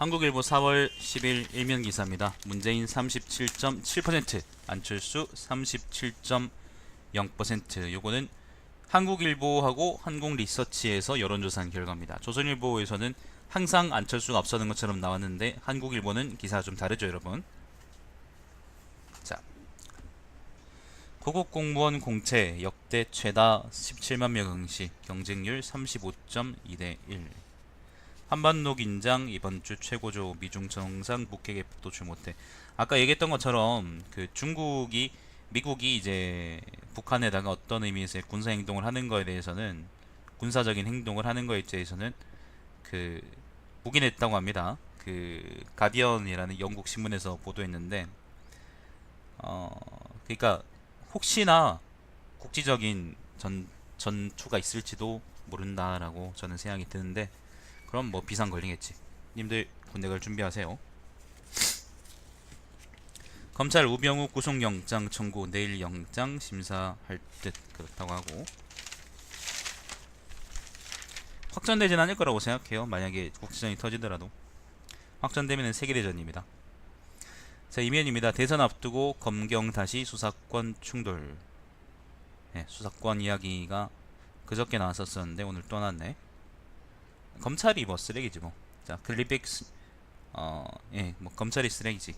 한국일보 4월 10일 일면 기사입니다. 문재인 37.7%, 안철수 37.0%. 요거는 한국일보하고 한국리서치에서 여론조사한 결과입니다. 조선일보에서는 항상 안철수가 앞서는 것처럼 나왔는데 한국일보는 기사가 좀 다르죠, 여러분. 자, 고급공무원 공채 역대 최다 17만 명 응시, 경쟁률 35.2대 1. 한반도 긴장 이번 주 최고조, 미중 정상 북핵 개폭 도출 못해. 아까 얘기했던 것처럼 그 미국이 이제 북한에다가 어떤 의미에서의 군사 행동을 하는 거에 대해서는, 군사적인 행동을 하는 거에 대해서는 그 묵인했다고 합니다. 그 가디언이라는 영국 신문에서 보도했는데, 그러니까 혹시나 국지적인 전투가 있을지도 모른다라고 저는 생각이 드는데, 그럼 뭐 비상 걸리겠지. 님들 군대 갈 준비하세요. 검찰 우병우 구속영장 청구, 내일 영장 심사할 듯, 그렇다고 하고, 확전되진 않을 거라고 생각해요. 만약에 국지전이 터지더라도. 확전되면 세계대전입니다. 자, 이면입니다. 대선 앞두고 검경 다시 수사권 충돌. 네, 수사권 이야기가 그저께 나왔었는데 오늘 또 나왔네. 검찰이 뭐 쓰레기지 뭐. 자, 클리백스, 뭐 검찰이 쓰레기지.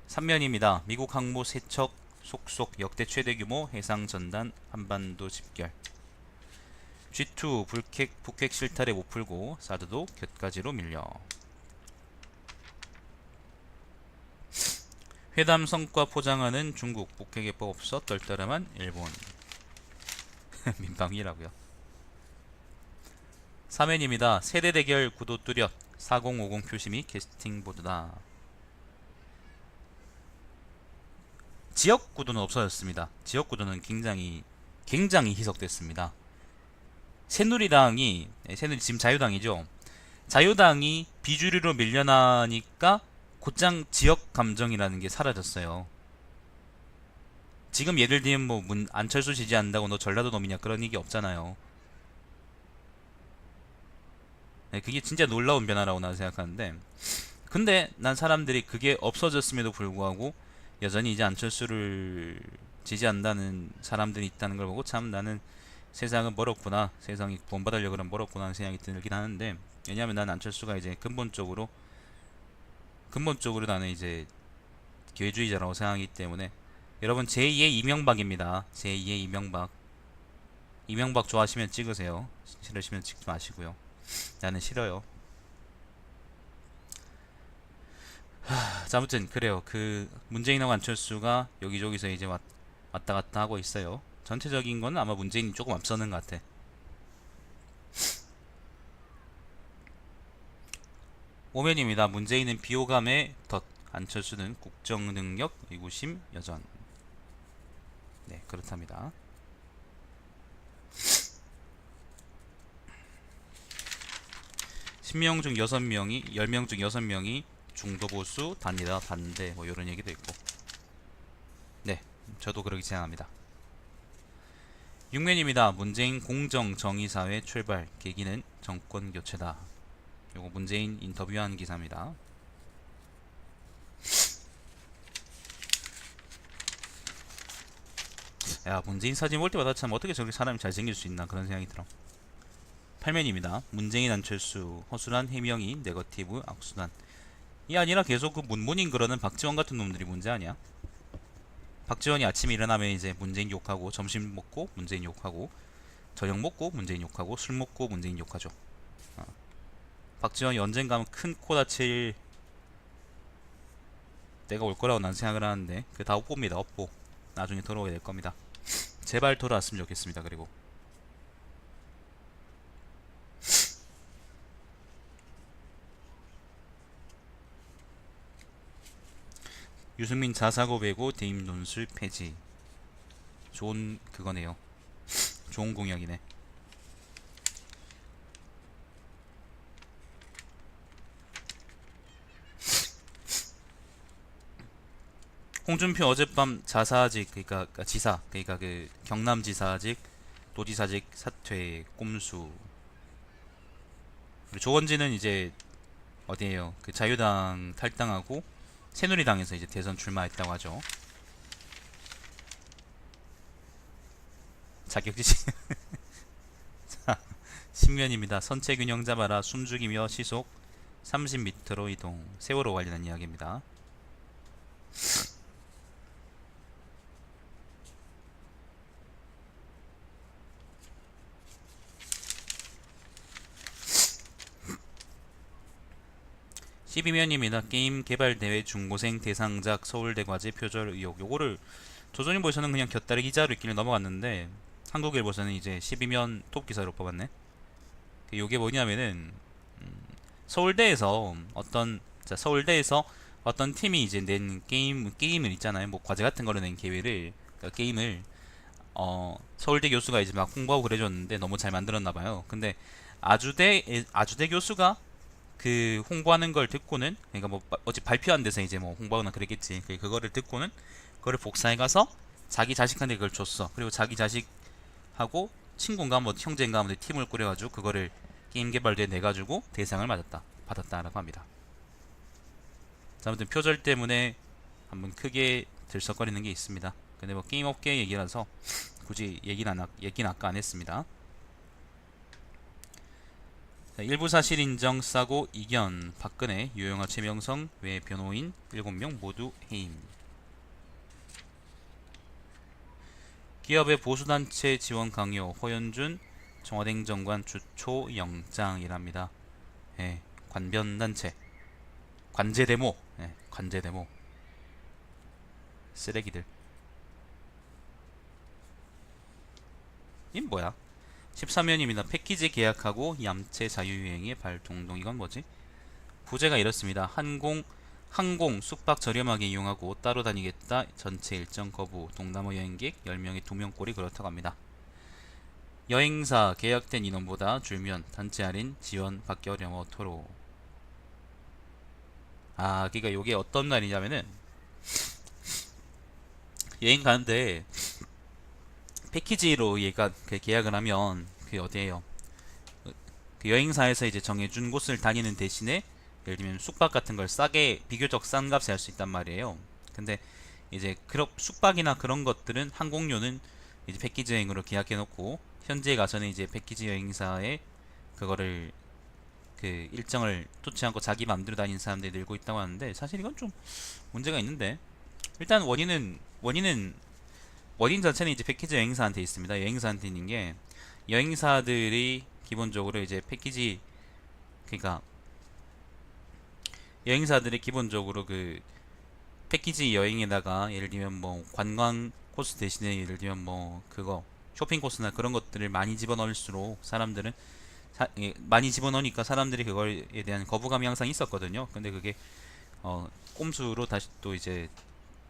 3면입니다. 미국 항모 세척 속속, 역대 최대 규모 해상 전단 한반도 집결. G2 북핵 실타래 못 풀고 사드도 곁가지로 밀려. 회담 성과 포장하는 중국, 북핵 해법 없어 떨떠름한 일본. 민방위라고요. 3회입니다. 세대 대결 구도 뚜렷, 4050 표심이 캐스팅 보드다. 지역 구도는 없어졌습니다. 지역 구도는 굉장히 희석됐습니다. 새누리 지금 자유당이죠. 자유당이 비주류로 밀려나니까 곧장 지역 감정이라는 게 사라졌어요. 지금 예를 들면 뭐 안철수 지지한다고 너 전라도 놈이냐 그런 얘기 없잖아요. 네, 그게 진짜 놀라운 변화라고 나는 생각하는데, 근데 난 사람들이 그게 없어졌음에도 불구하고 여전히 이제 안철수를 지지한다는 사람들이 있다는 걸 보고, 참 나는 세상은 멀었구나, 세상이 구원받으려고 그러면 멀었구나 하는 생각이 들긴 하는데, 왜냐하면 난 안철수가 이제 근본적으로 나는 이제 기회주의자라고 생각하기 때문에. 여러분, 제2의 이명박입니다. 제2의 이명박 좋아하시면 찍으세요. 싫으시면 찍지 마시고요. 나는 싫어요. 자, 아무튼 그래요. 그 문재인하고 안철수가 여기저기서 이제 왔다 갔다 하고 있어요. 전체적인 건 아마 문재인이 조금 앞서는 것 같아. 오면입니다. 문재인은 비호감의 덫, 안철수는 국정 능력 의구심 여전. 네, 그렇답니다. (10명) 중 6명이 10명 중 6명이 중도 보수, 단일화 반대, 뭐 이런 얘기도 있고. 네, 저도 그렇게 생각합니다. 6면입니다. 문재인 공정 정의사회 출발, 계기는 정권 교체다. 요거 문재인 인터뷰한 기사입니다. 야, 문재인 사진 볼 때마다 참 어떻게 저렇게 사람이 잘생길 수 있나 그런 생각이 들어. 8면입니다. 문재인 안철수 허술한 해명이 네거티브 악순환. 이 아니라 계속 그 문모닝 그러는 박지원 같은 놈들이 문제 아니야? 박지원이 아침에 일어나면 이제 문재인 욕하고, 점심 먹고 문재인 욕하고, 저녁 먹고 문재인 욕하고, 술 먹고 문재인 욕하죠. 박지원이 언젠가는 큰 코 다칠 때가 올 거라고 난 생각을 하는데, 그게 다 업보입니다. 업보. 나중에 돌아오게 될 겁니다. 제발 돌아왔으면 좋겠습니다. 그리고 유승민 자사고 배고 대임 논술 폐지. 좋은 그거네요. 좋은 공약이네. 홍준표 어젯밤 자사직, 그러니까 지사, 그러니까 그 경남지사직 도지사직 사퇴 꼼수. 그리고 조원진은 이제 어디에요? 그 자유당 탈당하고 새누리당에서 이제 대선 출마했다고 하죠. 자격지심. 신면입니다. 선체 균형 잡아라. 숨죽이며 시속 30m로 이동. 세월호 관련한 이야기입니다. (12면입니다) 게임 개발 대회 중고생 대상작 서울대 과제 표절 의혹. 요거를 조선일보에서는 그냥 곁다리 기자로 있길래 넘어갔는데 한국일보에서는 이제 12면 톱 기사로 뽑았네. 요게 뭐냐면은 서울대에서 서울대에서 어떤 팀이 이제 낸 게임을 있잖아요. 뭐 과제 같은 거를 낸 계획을, 그러니까 게임을 서울대 교수가 이제 막 홍보하고 그래줬는데 너무 잘 만들었나 봐요. 근데 아주대 교수가 그 홍보하는 걸 듣고는, 그러니까 뭐 어찌 발표한 데서 이제 뭐 홍보하거나 그랬겠지. 그거를 듣고는 그거를 복사해 가서 자기 자식한테 그걸 줬어. 그리고 자기 자식하고 친구인가 뭐 형제인가 뭐 팀을 꾸려가지고 그거를 게임 개발대에 내가지고 대상을 받았다라고 합니다. 자, 아무튼 표절 때문에 한번 크게 들썩거리는 게 있습니다. 근데 뭐 게임 업계 얘기라서 굳이 얘기는 아까 안 했습니다. 자, 일부 사실 인정 싸고 이견. 박근혜, 유영하, 최명성 외 변호인 7명 모두 해임. 기업의 보수단체 지원 강요. 허현준 청와대 행정관 주초 영장이랍니다. 예, 관변단체 관제데모. 예, 관제데모. 쓰레기들. 이 뭐야? 13면입니다. 패키지 계약하고 얌체 자유유행의 발동동. 이건 뭐지? 부제가 이렇습니다. 항공 숙박 저렴하게 이용하고 따로 다니겠다. 전체 일정 거부. 동남아 여행객 10명에 2명꼴이 그렇다고 합니다. 여행사 계약된 인원보다 줄면 단체 할인 지원 받기 어려워 토로. 그러니까 요게 어떤 말이냐면은 여행 가는데 패키지로 얘가 그 계약을 하면 그 어디에요? 그 여행사에서 이제 정해준 곳을 다니는 대신에 예를 들면 숙박 같은 걸 싸게, 비교적 싼 값에 할 수 있단 말이에요. 근데 이제 그런 숙박이나 그런 것들은, 항공료는 이제 패키지 여행으로 계약해 놓고 현지에 가서는 이제 패키지 여행사에 그거를 그 일정을 쫓지 않고 자기 맘대로 다니는 사람들이 늘고 있다고 하는데, 사실 이건 좀 문제가 있는데, 일단 원인 자체는 이제 패키지 여행사한테 있습니다. 여행사한테 있는 게, 여행사들이 기본적으로 이제 패키지, 그러니까 여행사들이 기본적으로 그 패키지 여행에다가 예를 들면 뭐 관광 코스 대신에 예를 들면 뭐 그거 쇼핑 코스나 그런 것들을 많이 집어넣을수록 사람들은 많이 집어넣으니까 사람들이 그거에 대한 거부감이 항상 있었거든요. 근데 그게 꼼수로 다시 또 이제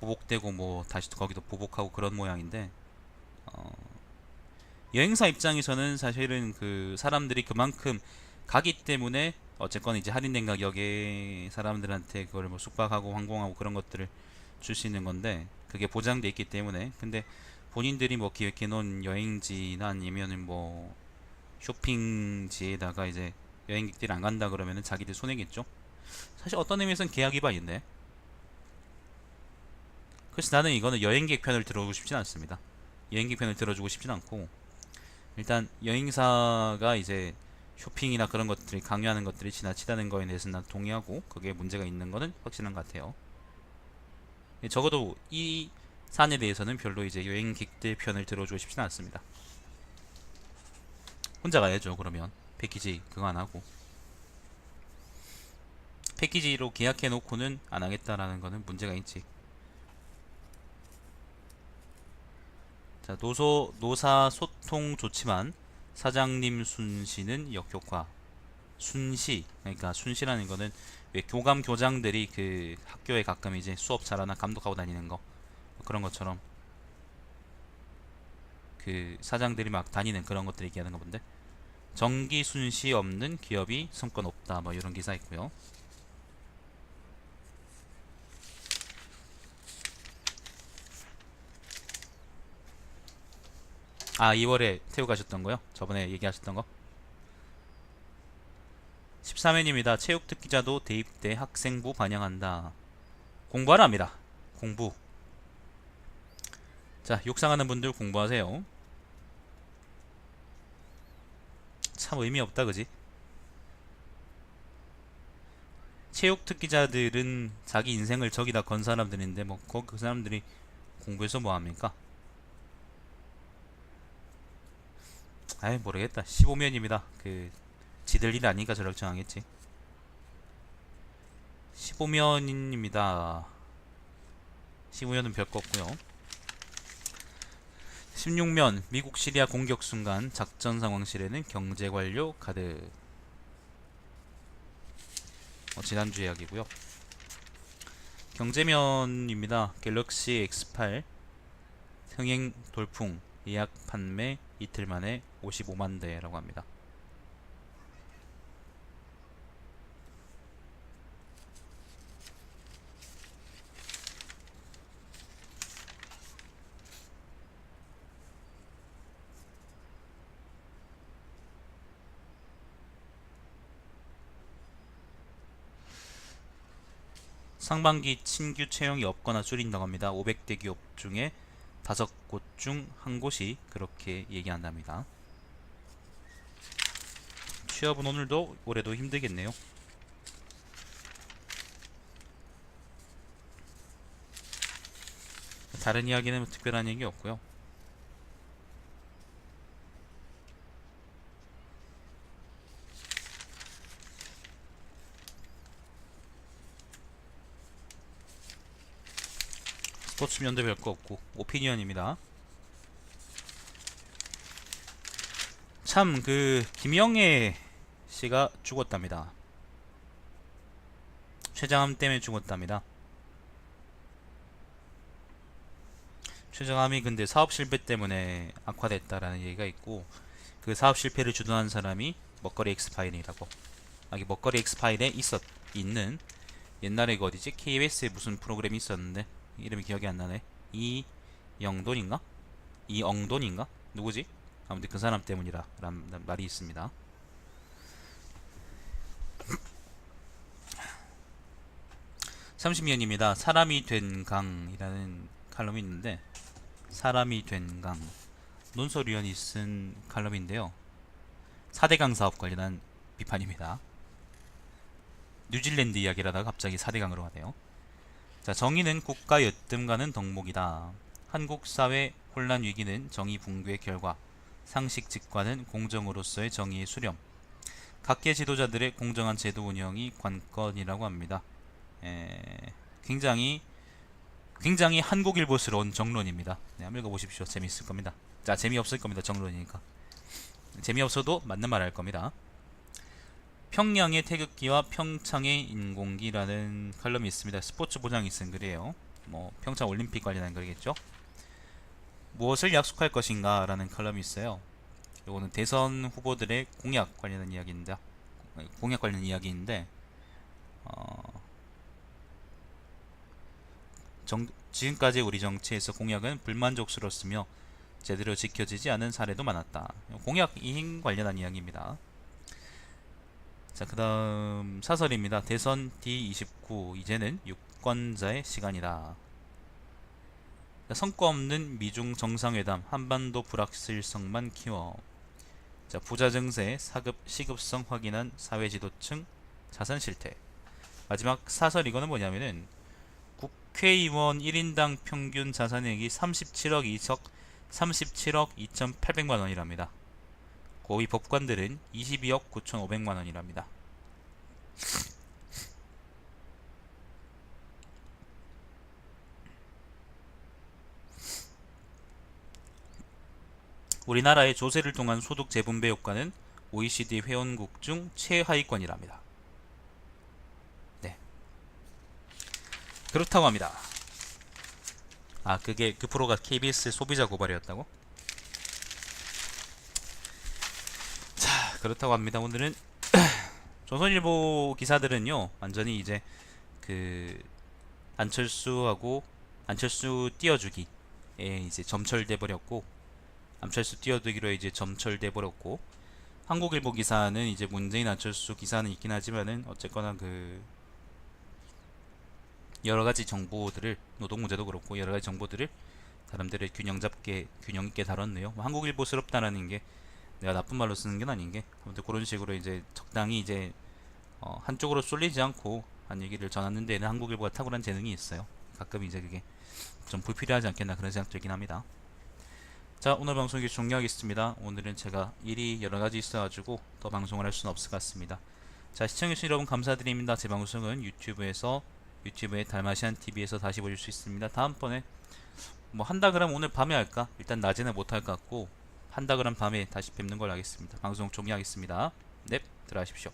보복되고 뭐 다시 또 거기도 보복하고 그런 모양인데, 어, 여행사 입장에서는 사실은 그 사람들이 그만큼 가기 때문에 어쨌건 이제 할인된 가격에 사람들한테 그걸 뭐 숙박하고 항공하고 그런 것들을 줄 수 있는 건데, 그게 보장돼 있기 때문에. 근데 본인들이 뭐 기획해 놓은 여행지나 아니면은 뭐 쇼핑지에다가 이제 여행객들이 안 간다 그러면은 자기들 손해겠죠. 사실 어떤 의미에서는 계약 위반인데, 그래서 나는 이거는 여행객 편을 들어주고 싶진 않습니다. 여행객 편을 들어주고 싶진 않고, 일단 여행사가 이제 쇼핑이나 그런 것들이 강요하는 것들이 지나치다는 거에 대해서는 난 동의하고, 그게 문제가 있는 거는 확실한 것 같아요. 적어도 이 사안에 대해서는 별로 이제 여행객들 편을 들어주고 싶진 않습니다. 혼자 가야죠. 그러면 패키지 그거 안 하고 패키지로 계약해 놓고는 안 하겠다라는 거는 문제가 있지. 자, 노사 소통 좋지만 사장님 순시는 역효과. 순시, 그러니까 순시라는 거는 왜 교감 교장들이 그 학교에 가끔 이제 수업 잘하나 감독하고 다니는 거, 그런 것처럼 그 사장들이 막 다니는 그런 것들 얘기하는 거 본데, 정기 순시 없는 기업이 성과 높다 뭐 이런 기사 있고요. 2월에 태우 가셨던 거요? 저번에 얘기하셨던 거? 13회입니다. 체육특기자도 대입대 학생부 반영한다. 공부하랍니다. 공부. 자, 욕상하는 분들 공부하세요. 참 의미 없다, 그지? 체육특기자들은 자기 인생을 저기다 건 사람들인데 뭐 그 사람들이 공부해서 뭐합니까? 아이 모르겠다. 15면입니다. 지들 일 아니니까 저렇게 정하겠지. 15면입니다. 15면은 별 거 없고요. 16면 미국 시리아 공격 순간 작전 상황실에는 경제관료 카드. 지난주 이야기고요. 경제면입니다. 갤럭시 X8 흥행 돌풍 예약 판매 이틀 만에 55만 대라고 합니다. 상반기 신규 채용이 없거나 줄인다고 합니다. 500대 기업 중에 5곳 중 한 곳이 그렇게 얘기한답니다. 취업은 오늘도 올해도 힘들겠네요. 다른 이야기는 특별한 얘기 없고요. 스포츠면도 별 거 없고 오피니언입니다. 참 김영애 씨가 죽었답니다. 췌장암 때문에 죽었답니다. 췌장암이 근데 사업 실패 때문에 악화됐다라는 얘기가 있고, 그 사업 실패를 주도한 사람이 먹거리 엑스파일이라고. 이 먹거리 엑스파일에 있는 옛날에 그 어디지? KBS에 무슨 프로그램이 있었는데 이름이 기억이 안 나네. 이영돈인가? 이엉돈인가? 누구지? 아무튼 그 사람 때문이라 라는 말이 있습니다. (30년입니다) 사람이 된 강이라는 칼럼이 있는데, 사람이 된 강, 논설위원이 쓴 칼럼인데요. 4대강 사업 관련한 비판입니다. 뉴질랜드 이야기라다가 갑자기 4대강으로 가네요. 자, 정의는 국가 옅음가는 덕목이다. 한국 사회 혼란 위기는 정의 붕괴의 결과, 상식 직관은 공정으로서의 정의의 수렴, 각계 지도자들의 공정한 제도 운영이 관건이라고 합니다. 굉장히 한국일보스러운 정론입니다. 네, 한번 읽어보십시오. 재미있을 겁니다. 자, 재미없을 겁니다. 정론이니까. 재미없어도 맞는 말 할 겁니다. 평양의 태극기와 평창의 인공기라는 칼럼이 있습니다. 스포츠 보장이 쓴 글이에요. 평창 올림픽 관련한 글이겠죠. 무엇을 약속할 것인가 라는 칼럼이 있어요. 요거는 대선 후보들의 공약 관련한 이야기인데, 지금까지 우리 정치에서 공약은 불만족스럽으며 제대로 지켜지지 않은 사례도 많았다. 공약 이행 관련한 이야기입니다. 자, 그 다음 사설입니다. 대선 D29 이제는 유권자의 시간이다. 성과 없는 미중 정상회담, 한반도 불확실성만 키워. 자, 부자 증세, 시급성 확인한 사회지도층 자산 실태. 마지막 사설 이거는 뭐냐면은 국회의원 1인당 평균 자산액이 37억 2,800만원이랍니다. 고위 법관들은 22억 9,500만원이랍니다. 우리나라의 조세를 통한 소득 재분배 효과는 OECD 회원국 중 최하위권이랍니다. 네, 그렇다고 합니다. 그 프로가 KBS 소비자 고발이었다고? 자, 그렇다고 합니다. 오늘은 조선일보 기사들은요, 완전히 이제 안철수 띄워주기에 이제 점철돼 버렸고, 안철수 띄워주기로 이제 점철돼 버렸고, 한국일보 기사는 이제 문재인 안철수 기사는 있긴 하지만은 어쨌거나 그 여러 가지 정보들을 노동 문제도 그렇고 여러 가지 정보들을 사람들을 균형 있게 다뤘네요. 뭐 한국일보스럽다라는 게 내가 나쁜 말로 쓰는 게 아닌 게 아무튼 그런 식으로 이제 적당히 이제 한쪽으로 쏠리지 않고 한 얘기를 전하는 데는 한국일보가 탁월한 재능이 있어요. 가끔 이제 그게 좀 불필요하지 않겠나 그런 생각 들긴 합니다. 자, 오늘 방송 이렇게 종료하겠습니다. 오늘은 제가 일이 여러 가지 있어가지고 더 방송을 할 수는 없을 것 같습니다. 자, 시청해주신 여러분 감사드립니다. 제 방송은 유튜브의 달마시안 TV에서 다시 보실 수 있습니다. 다음번에 뭐 한다 그러면 오늘 밤에 할까? 일단 낮에는 못할 것 같고 한다 그러면 밤에 다시 뵙는 걸로 하겠습니다. 방송 종료하겠습니다. 네, 들어가십시오.